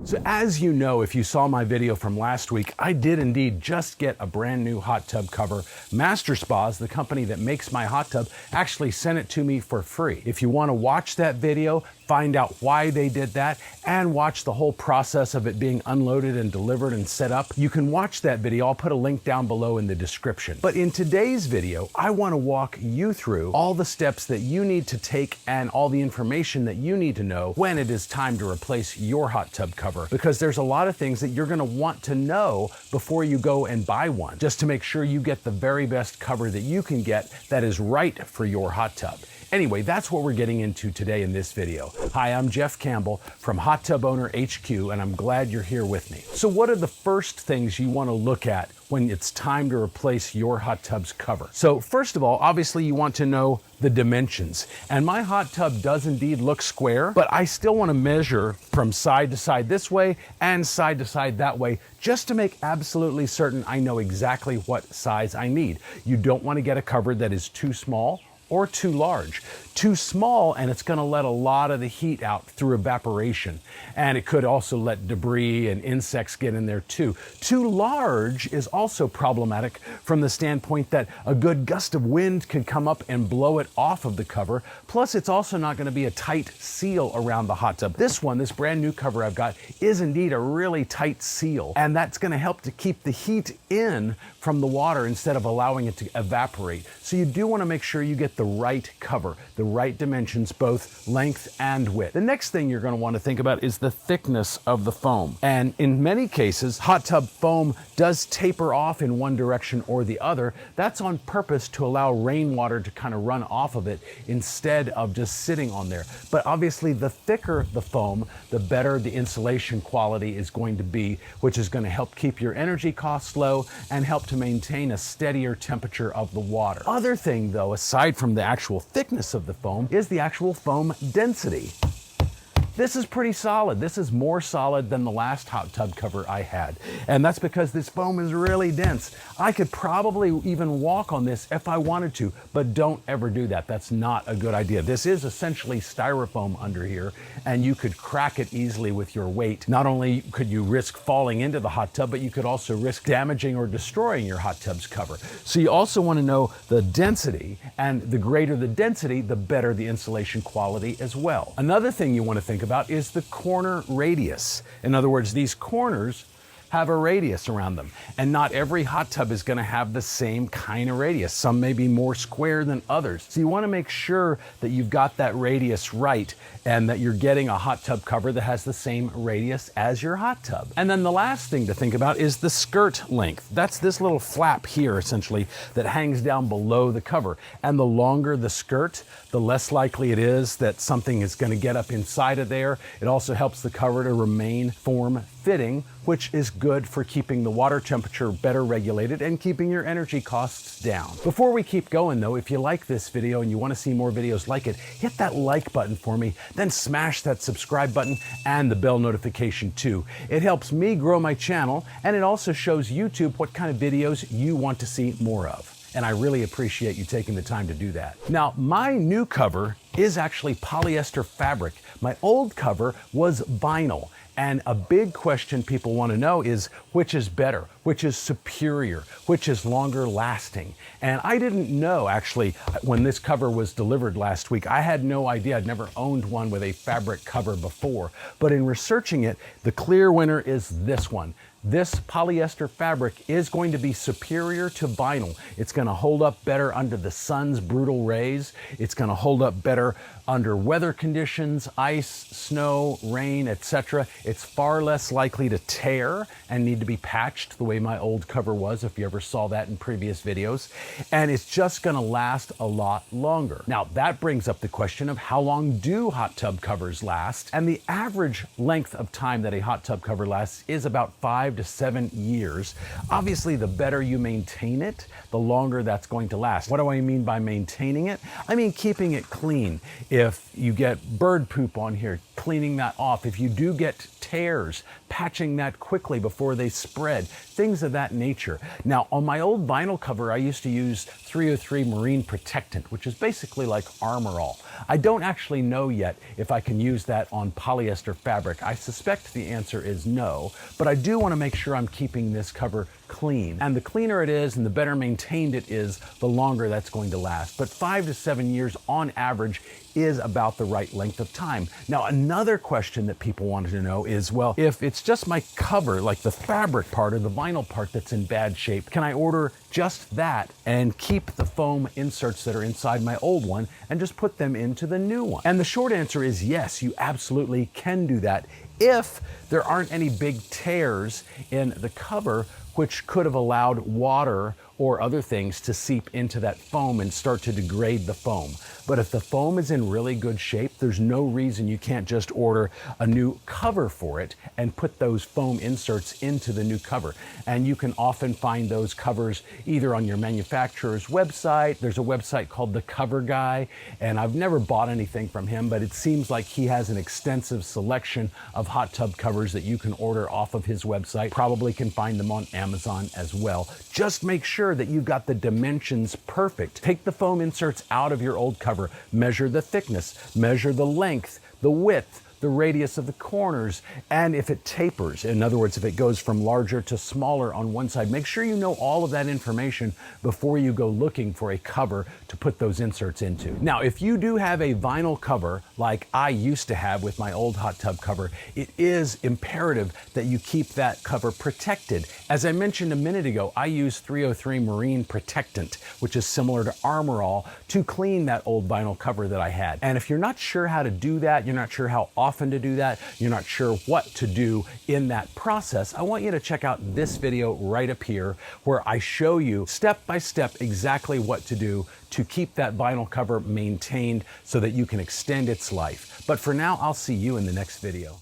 So as you know, if you saw my video from last week, I did indeed just get a brand new hot tub cover. Master Spas, the company that makes my hot tub, actually sent it to me for free. If you want to watch that video, find out why they did that, and watch the whole process of it being unloaded and delivered and set up, you can watch that video. I'll put a link down below in the description. But in today's video, I want to walk you through all the steps that you need to take and all the information that you need to know when it is time to replace your hot tub cover, because there's a lot of things that you're going to want to know before you go and buy one, just to make sure you get the very best cover that you can get that is right for your hot tub. Anyway, that's what we're getting into today in this video. Hi, I'm Jeff Campbell from Hot Tub Owner HQ, and I'm glad you're here with me. So what are the first things you want to look at when it's time to replace your hot tub's cover? So first of all, obviously you want to know the dimensions. And my hot tub does indeed look square, but I still want to measure from side to side this way and side to side that way, just to make absolutely certain I know exactly what size I need. You don't want to get a cover that is too small or too large. Too small, and it's gonna let a lot of the heat out through evaporation. And it could also let debris and insects get in there too. Too large is also problematic from the standpoint that a good gust of wind could come up and blow it off of the cover. Plus, it's also not gonna be a tight seal around the hot tub. This one, this brand new cover I've got, is indeed a really tight seal. And that's gonna help to keep the heat in from the water instead of allowing it to evaporate. So you do wanna make sure you get the right cover, the right dimensions, both length and width. The next thing you're going to want to think about is the thickness of the foam. And in many cases, hot tub foam does taper off in one direction or the other. That's on purpose to allow rainwater to kind of run off of it instead of just sitting on there. But obviously, the thicker the foam, the better the insulation quality is going to be, which is going to help keep your energy costs low and help to maintain a steadier temperature of the water. Other thing though, aside from the actual thickness of the foam, is the actual foam density. This is pretty solid. This is more solid than the last hot tub cover I had. And that's because this foam is really dense. I could probably even walk on this if I wanted to, but don't ever do that. That's not a good idea. This is essentially styrofoam under here, and you could crack it easily with your weight. Not only could you risk falling into the hot tub, but you could also risk damaging or destroying your hot tub's cover. So you also want to know the density, and the greater the density, the better the insulation quality as well. Another thing you want to think about is the corner radius. In other words, these corners have a radius around them, and not every hot tub is going to have the same kind of radius. Some may be more square than others. So you want to make sure that you've got that radius right and that you're getting a hot tub cover that has the same radius as your hot tub. And then the last thing to think about is the skirt length. That's this little flap here essentially that hangs down below the cover. And the longer the skirt, the less likely it is that something is going to get up inside of there. It also helps the cover to remain form-fitting, which is good for keeping the water temperature better regulated and keeping your energy costs down. Before we keep going though, if you like this video and you want to see more videos like it, hit that like button for me, then smash that subscribe button and the bell notification too. It helps me grow my channel, and it also shows YouTube what kind of videos you want to see more of. And I really appreciate you taking the time to do that. Now, my new cover is actually polyester fabric. My old cover was vinyl. And a big question people want to know is, which is better? Which is superior? Which is longer lasting? And I didn't know, actually, when this cover was delivered last week. I had no idea. I'd never owned one with a fabric cover before. But in researching it, the clear winner is this one. This polyester fabric is going to be superior to vinyl. It's going to hold up better under the sun's brutal rays. It's going to hold up better under weather conditions, ice, snow, rain, etc. It's far less likely to tear and need to be patched the way my old cover was, if you ever saw that in previous videos. And it's just going to last a lot longer. Now, that brings up the question of how long do hot tub covers last? And the average length of time that a hot tub cover lasts is about 5 to 7 years. Obviously, the better you maintain it, the longer that's going to last. What do I mean by maintaining it? I mean keeping it clean. If you get bird poop on here, cleaning that off. If you do get tears, patching that quickly before they spread. Things things of that nature. Now, on my old vinyl cover, I used to use 303 Marine Protectant, which is basically like Armor All. I don't actually know yet if I can use that on polyester fabric. I suspect the answer is no, but I do want to make sure I'm keeping this cover clean. And the cleaner it is and the better maintained it is, the longer that's going to last. But 5 to 7 years on average is about the right length of time. Now, another question that people wanted to know is, well, if it's just my cover, like the fabric part or the vinyl part that's in bad shape, can I order just that and keep the foam inserts that are inside my old one and just put them into the new one? And the short answer is yes, you absolutely can do that if there aren't any big tears in the cover which could have allowed water or other things to seep into that foam and start to degrade the foam. But if the foam is in really good shape, there's no reason you can't just order a new cover for it and put those foam inserts into the new cover. And you can often find those covers either on your manufacturer's website. There's a website called The Cover Guy, and I've never bought anything from him, but it seems like he has an extensive selection of hot tub covers that you can order off of his website. Probably can find them on Amazon as well. Just make sure that you've got the dimensions perfect. Take the foam inserts out of your old cover, measure the thickness, measure the length, the width, the radius of the corners, and if it tapers, in other words, if it goes from larger to smaller on one side, make sure you know all of that information before you go looking for a cover to put those inserts into. Now, if you do have a vinyl cover like I used to have with my old hot tub cover, it is imperative that you keep that cover protected. As I mentioned a minute ago, I use 303 Marine Protectant, which is similar to Armor All, to clean that old vinyl cover that I had. And if you're not sure how to do that, you're not sure how often to do that, you're not sure what to do in that process, I want you to check out this video right up here where I show you step by step exactly what to do to keep that vinyl cover maintained so that you can extend its life. But for now, I'll see you in the next video.